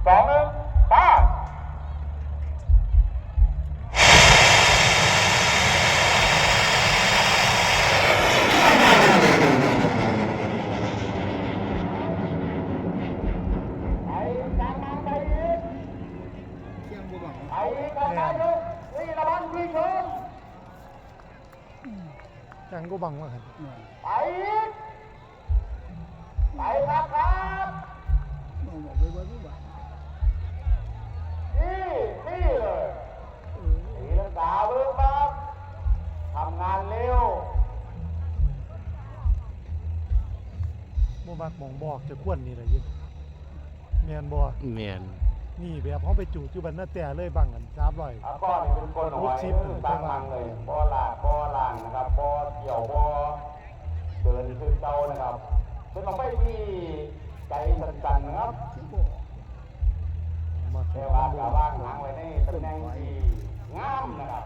2 1ไปไอ้กระต่ายลูกนี่ระวังพี่ชม จังก็บังว่าหัน ไปไปครับครับนี่เลยตีลังกาเบิ้งครับทำงานเร็ว โมบักมองบอกจะควนนี่แหละยินแมนบอ แมน นี่แบบเขาไปจูดอยู่บันหน้าแต่เลยบังกัน300 ก้อนนี่เป็นคนเอาไว้ตั้งมังเลยบ่อล่างนะครับบ่อเกี่ยวบ่อเดินขึ้นเตานะครับเป็นลงไปที่ใจสั่นๆนะครับ มา แต่ว่ากะว่างหางไว้ในตำแหน่งที่งามนะครับ